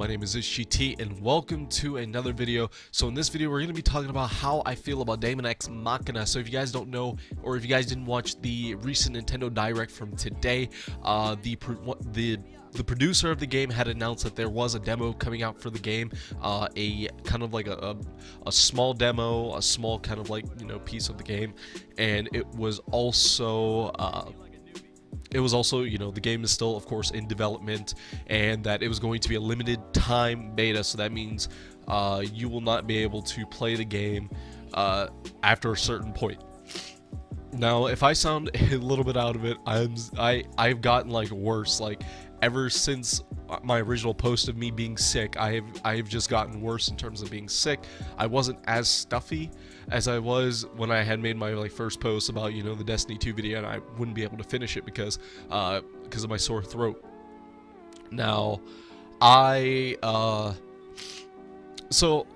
My name is GT and welcome to another video. So in this video we're going to be talking about how I feel about Daemon X Machina. So if you guys don't know, or if you guys didn't watch the recent Nintendo Direct from today, the producer of the game had announced that there was a demo coming out for the game, a kind of like a small demo, a small kind of like, you know, piece of the game, and it was also you know, the game is still, of course, in development, and that it was going to be a limited time beta, so that means you will not be able to play the game after a certain point. Now, if I sound a little bit out of it, I've gotten like worse, like ever since my original post of me being sick, I've just gotten worse in terms of being sick. I wasn't as stuffy as I was when I had made my first post about, you know, the Destiny 2 video, and I wouldn't be able to finish it because of my sore throat. Now, so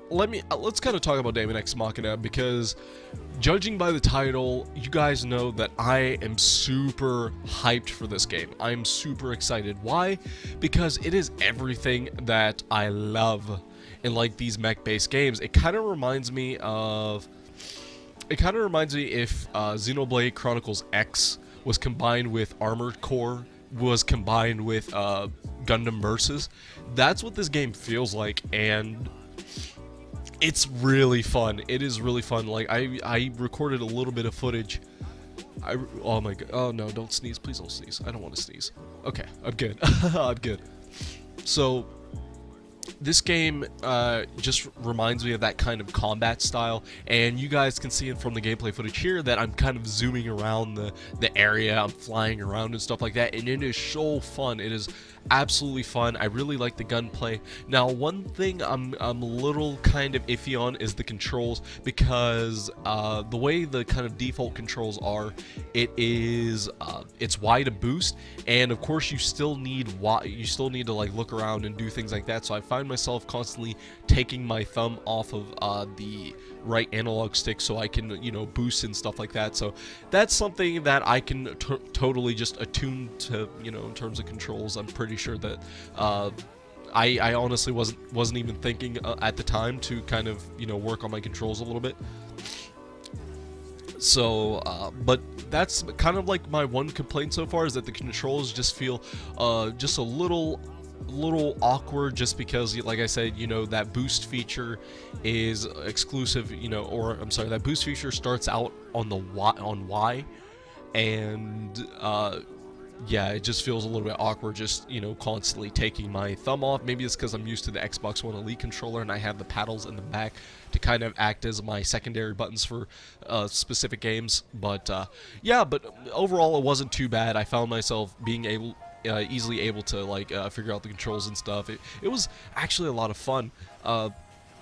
let's kind of talk about Daemon X Machina, because judging by the title, you guys know that I am super hyped for this game. I'm super excited. Why? Because it is everything that I love in like these mech-based games. It kind of reminds me if Xenoblade Chronicles X was combined with Armored Core, was combined with Gundam Versus. That's what this game feels like, and it's really fun. It is really fun. Like, I recorded a little bit of footage. Oh my god. Oh no, don't sneeze. Please don't sneeze. I don't want to sneeze. Okay, I'm good. I'm good. So, this game just reminds me of that kind of combat style, and you guys can see it from the gameplay footage here that I'm kind of zooming around the area, I'm flying around and stuff like that, and it is so fun. It is absolutely fun. I really like the gunplay. Now, one thing I'm a little kind of iffy on is the controls, because the way the kind of default controls are, it's Y to boost, and of course you still need to like look around and do things like that. So I find myself constantly taking my thumb off of the right analog stick so I can, you know, boost and stuff like that. So that's something that I can totally just attune to, you know, in terms of controls. I'm pretty sure that I honestly wasn't even thinking at the time to kind of, you know, work on my controls a little bit. So, but that's kind of like my one complaint so far, is that the controls just feel just a little awkward, just because, like I said, you know, that boost feature is exclusive, you know, or I'm sorry, that boost feature starts out on the Y, and yeah, it just feels a little bit awkward, just, you know, constantly taking my thumb off. Maybe it's because I'm used to the Xbox One Elite controller and I have the paddles in the back to kind of act as my secondary buttons for specific games. But yeah, but overall it wasn't too bad. I found myself being easily able to like figure out the controls and stuff. It was actually a lot of fun.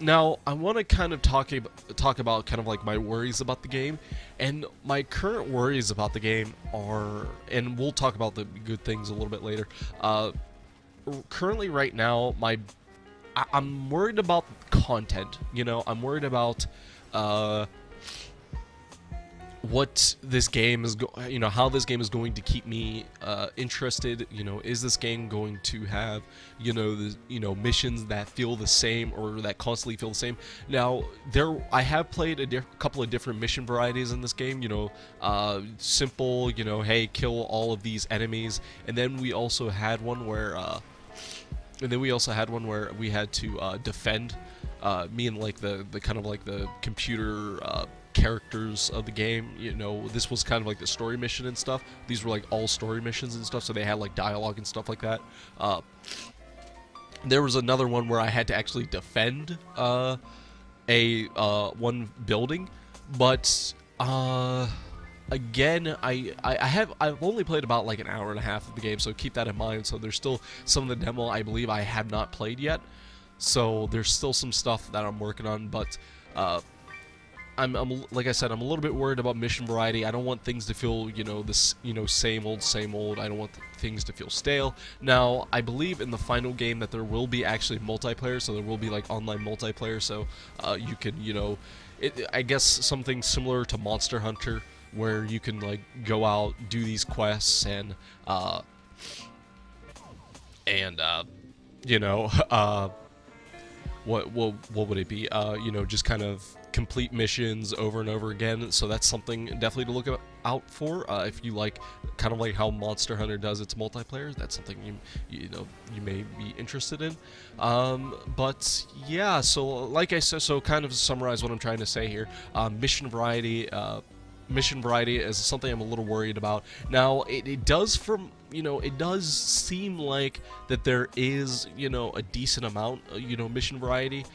Now, I want to kind of talk about kind of like my worries about the game, and my current worries about the game are, and we'll talk about the good things a little bit later. Currently, right now, I'm worried about content. You know, I'm worried about what this game is, you know, how this game is going to keep me interested. You know, is this game going to have, you know, missions that feel the same, or that constantly feel the same? Now, I have played a couple of different mission varieties in this game. You know, simple, you know, hey, kill all of these enemies, and then we also had one where we had to defend. Me and like the kind of like the computer characters of the game. You know, this was kind of like the story mission and stuff. These were like all story missions and stuff, so they had like dialogue and stuff like that. There was another one where I had to actually defend one building, but again, I've only played about like an hour and a half of the game, so keep that in mind. So there's still some of the demo I believe I have not played yet, so there's still some stuff that I'm working on. But I'm like I said, I'm a little bit worried about mission variety. I don't want things to feel, you know, this, you know, same old. I don't want things to feel stale. Now, I believe in the final game that there will be actually multiplayer, so there will be like online multiplayer, so you can, you know, I guess something similar to Monster Hunter, where you can like go out, do these quests, and you know, what would it be? You know, just kind of complete missions over and over again. So that's something definitely to look out for. If you like, kind of like how Monster Hunter does its multiplayer, that's something you know you may be interested in. But yeah, so like I said, so kind of summarize what I'm trying to say here. Mission variety. Mission variety is something I'm a little worried about. Now, it does it does seem like that there is, you know, a decent amount, you know, mission variety,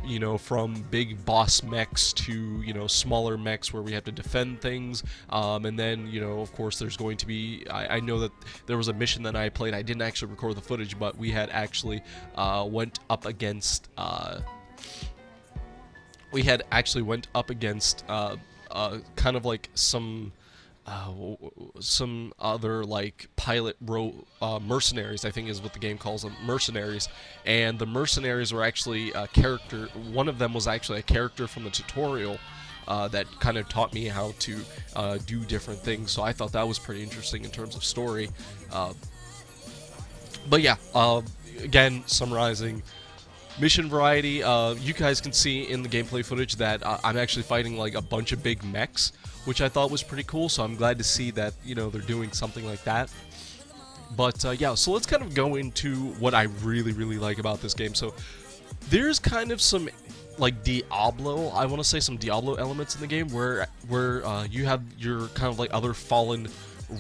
you know, from big boss mechs to, you know, smaller mechs where we have to defend things, and then, you know, of course there's going to be, I know that there was a mission that I played, I didn't actually record the footage, but we had actually went up against kind of like some other like mercenaries, I think is what the game calls them, mercenaries. And the mercenaries were actually a character. One of them was actually a character from the tutorial that kind of taught me how to do different things. So I thought that was pretty interesting in terms of story. But yeah, again, summarizing. Mission variety, you guys can see in the gameplay footage that I'm actually fighting like a bunch of big mechs, which I thought was pretty cool, so I'm glad to see that, you know, they're doing something like that. But yeah, so let's kind of go into what I really like about this game. So there's kind of some like Diablo, I want to say some Diablo elements in the game where you have your kind of like other fallen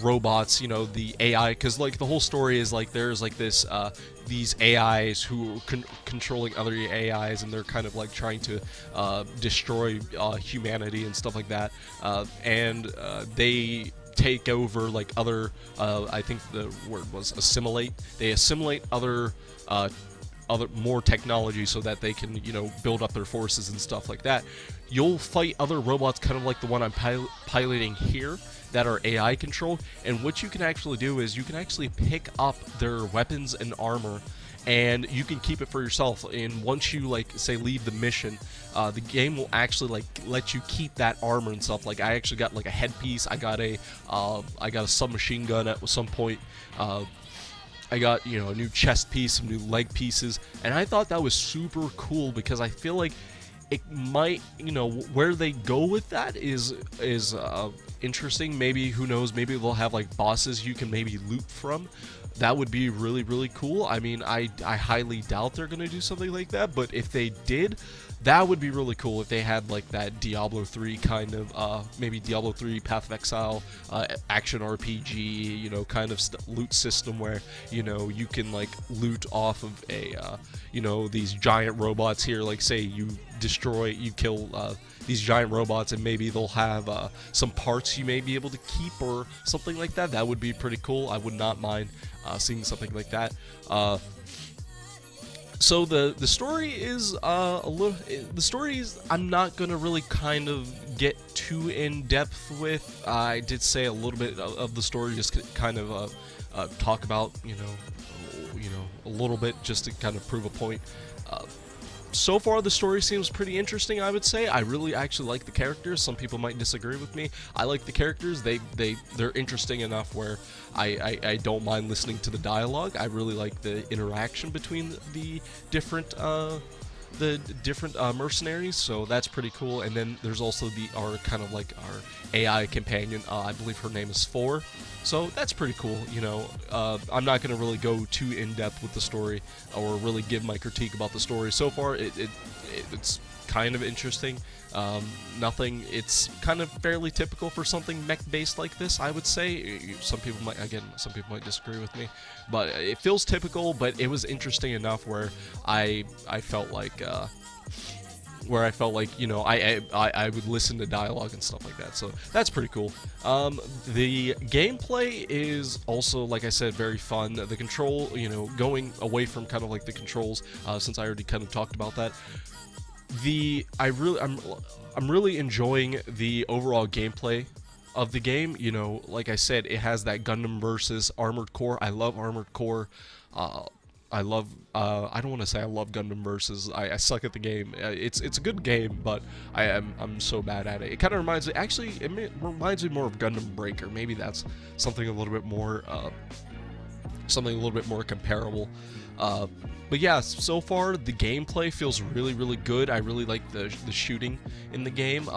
robots, you know, the AI, because like the whole story is like there's like this these AIs who are controlling other AIs, and they're kind of like trying to destroy humanity and stuff like that, and they take over like other I think the word was assimilate. They assimilate other more technology so that they can, you know, build up their forces and stuff like that. You'll fight other robots kind of like the one I'm piloting here that are AI controlled, and what you can actually do is you can actually pick up their weapons and armor, and you can keep it for yourself. And once you like say leave the mission, the game will actually like let you keep that armor and stuff. Like I actually got like a headpiece, I got a submachine gun at some point. I got, you know, a new chest piece, some new leg pieces, and I thought that was super cool because I feel like it might, you know, where they go with that is interesting. Maybe, who knows, maybe they'll have like bosses you can maybe loot from. That would be really cool. I mean, I highly doubt they're gonna do something like that, but if they did, that would be really cool. If they had like that Diablo 3 kind of maybe Diablo 3 Path of Exile action RPG, you know, kind of loot system where, you know, you can like loot off of a you know, these giant robots here. Like say you kill these giant robots, and maybe they'll have some parts you may be able to keep or something like that. That would be pretty cool. I would not mind seeing something like that. So the story is the story is, I'm not gonna really kind of get too in depth with. I did say a little bit of the story, just kind of talk about, you know, a little bit just to kind of prove a point. So far, the story seems pretty interesting, I would say. I really actually like the characters. Some people might disagree with me. I like the characters. They're interesting enough where I don't mind listening to the dialogue. I really like the interaction between the different mercenaries, so that's pretty cool. And then there's also our kind of like our AI companion. I believe her name is 4. So that's pretty cool, you know. I'm not going to really go too in-depth with the story or really give my critique about the story. So far, it's kind of interesting. It's kind of fairly typical for something mech-based like this, I would say. Some people might disagree with me, but it feels typical, but it was interesting enough where I felt like you know, I would listen to dialogue and stuff like that, so that's pretty cool. The gameplay is also, like I said, very fun. The control, you know, going away from kind of like the controls, since I already kind of talked about that. I'm really enjoying the overall gameplay of the game. You know, like I said, it has that Gundam versus Armored Core. I love Armored Core. I don't want to say I love Gundam versus. I suck at the game. It's a good game, but I'm so bad at it. It kind of reminds me. Actually, it reminds me more of Gundam Breaker. Maybe that's something a little bit more comparable. But yeah, so far the gameplay feels really good. I really like the shooting in the game.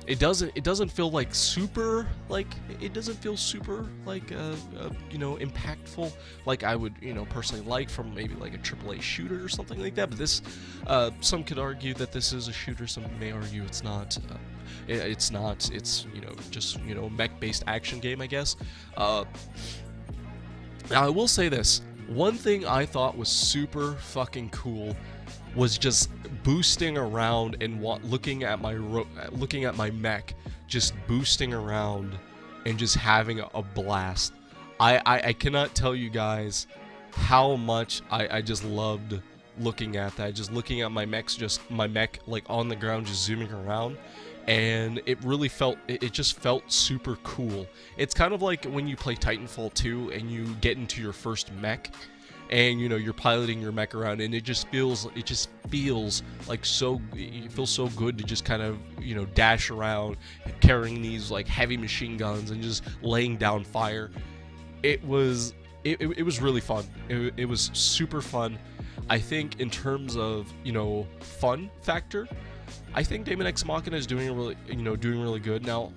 It doesn't feel like super, like, it doesn't feel super like you know, impactful like I would, you know, personally like from maybe like a AAA shooter or something like that. But this, some could argue that this is a shooter, some may argue it's not. It's not. It's, you know, just, you know, mech-based action game, I guess. Now I will say this. One thing I thought was super fucking cool was just boosting around and looking at my mech, just boosting around and just having a blast. I cannot tell you guys how much I just loved looking at that. Just looking at my mech like on the ground, just zooming around. And it really felt, it just felt super cool. It's kind of like when you play Titanfall 2 and you get into your first mech, and you know, you're piloting your mech around, and it just feels like it feels so good to just kind of, you know, dash around carrying these like heavy machine guns and just laying down fire. It was really fun. It was super fun. I think in terms of, you know, fun factor, I think Daemon X Machina is doing really good now.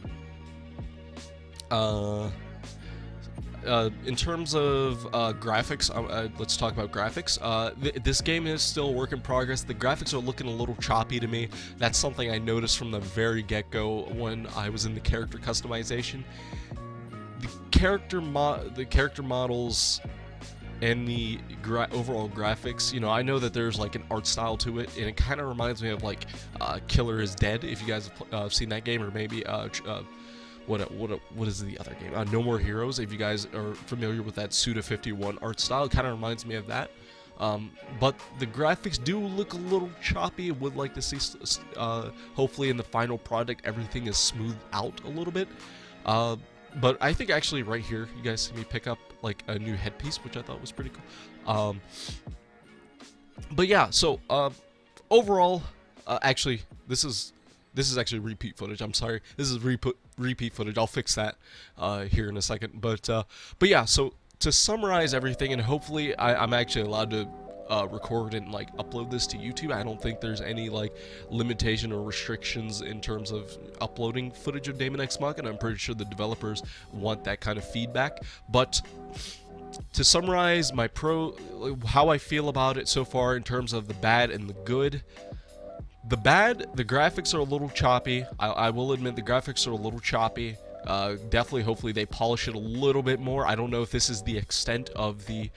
In terms of graphics, let's talk about graphics. This game is still a work in progress. The graphics are looking a little choppy to me. That's something I noticed from the very get-go when I was in the character customization. The character models and the overall graphics, you know, I know that there's like an art style to it, and it kind of reminds me of like Killer is Dead, if you guys have seen that game, or maybe what is the other game? No More Heroes. If you guys are familiar with that Suda51 art style, it kind of reminds me of that. But the graphics do look a little choppy. Would like to see, hopefully in the final product, everything is smoothed out a little bit. But I think actually right here, you guys see me pick up like a new headpiece, which I thought was pretty cool. But yeah, so overall, actually, this is actually repeat footage. I'm sorry, this is repeat footage. I'll fix that here in a second. But yeah, so to summarize everything, and hopefully I'm actually allowed to record and like upload this to YouTube. I don't think there's any like limitation or restrictions in terms of uploading footage of Daemon X Machina. I'm pretty sure the developers want that kind of feedback. But to summarize how I feel about it so far in terms of the bad and the good. The bad, the graphics are a little choppy. I will admit the graphics are a little choppy. Definitely, hopefully they polish it a little bit more. I don't know if this is the extent of the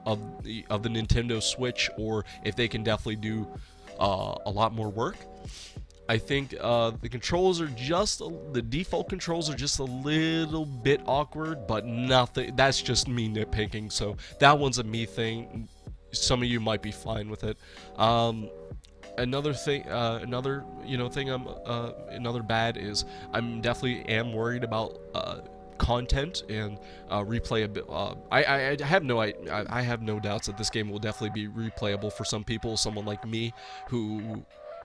Nintendo Switch, or if they can definitely do a lot more work. I think the controls are the default controls are just a little bit awkward, but nothing. That's just me nitpicking. So that one's a me thing. Some of you might be fine with it. Another thing, another bad is I'm definitely am worried about content and replayability. I have no doubts that this game will definitely be replayable for some people, someone like me who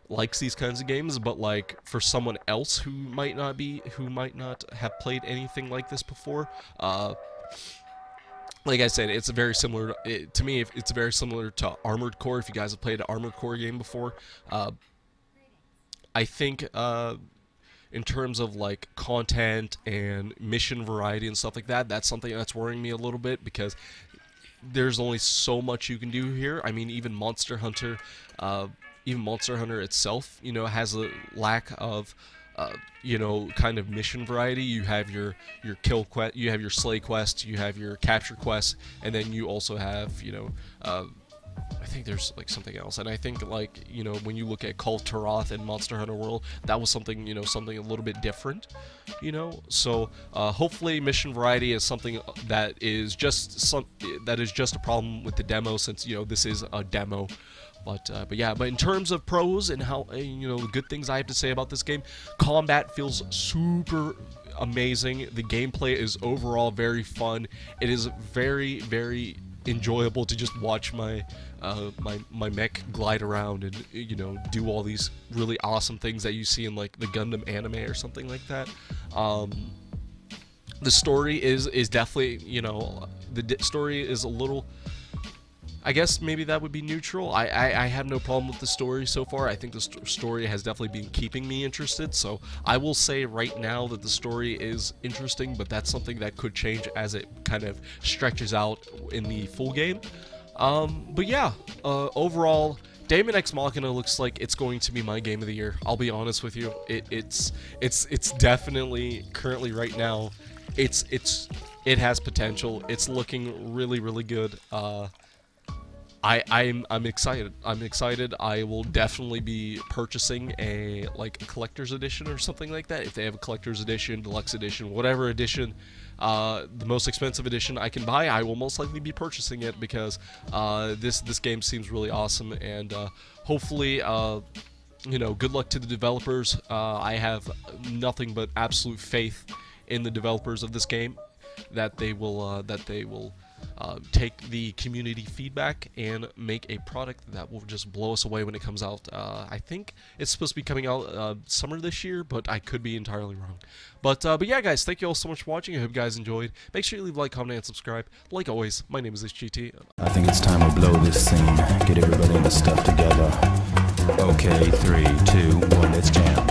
likes these kinds of games, but like for someone else who might not have played anything like this before, like I said, it's very similar to me. It's very similar to Armored Core. If you guys have played an Armored Core game before, I think in terms of like content and mission variety and stuff like that, that's something that's worrying me a little bit, because there's only so much you can do here. I mean, even Monster Hunter itself, you know, has a lack of you know, kind of mission variety. You have your kill quest, you have your slay quest, you have your capture quest, and then you also have, you know, I think there's like something else. And I think, like, you know, when you look at Call of Taroth and Monster Hunter World, that was something, you know, something a little bit different, you know. So hopefully mission variety is something that is just a problem with the demo, since, you know, this is a demo. But yeah, but in terms of pros and how, you know, the good things I have to say about this game, combat feels super amazing. The gameplay is overall very fun. It is very, very enjoyable to just watch my mech glide around and, you know, do all these really awesome things that you see in like the Gundam anime or something like that. The story is definitely, you know, the story is a little I guess maybe that would be neutral. I have no problem with the story so far. I think the story has definitely been keeping me interested, so I will say right now that the story is interesting, but that's something that could change as it kind of stretches out in the full game. But yeah, overall, Daemon X Machina looks like it's going to be my game of the year. I'll be honest with you. It's definitely currently right now. It has potential. It's looking really good. I'm excited. I'm excited. I will definitely be purchasing a collector's edition or something like that. If they have a collector's edition, deluxe edition, whatever edition, the most expensive edition I can buy, I will most likely be purchasing it because this game seems really awesome, and hopefully you know, good luck to the developers. I have nothing but absolute faith in the developers of this game that they will take the community feedback and make a product that will just blow us away when it comes out. I think it's supposed to be coming out summer this year, but I could be entirely wrong. But yeah, guys, thank you all so much for watching. I hope you guys enjoyed. Make sure you leave a like, comment, and subscribe. Like always, my name is HGT. I think it's time to blow this scene. Get everybody in the stuff together. Okay, 3, 2, 1, let's jam.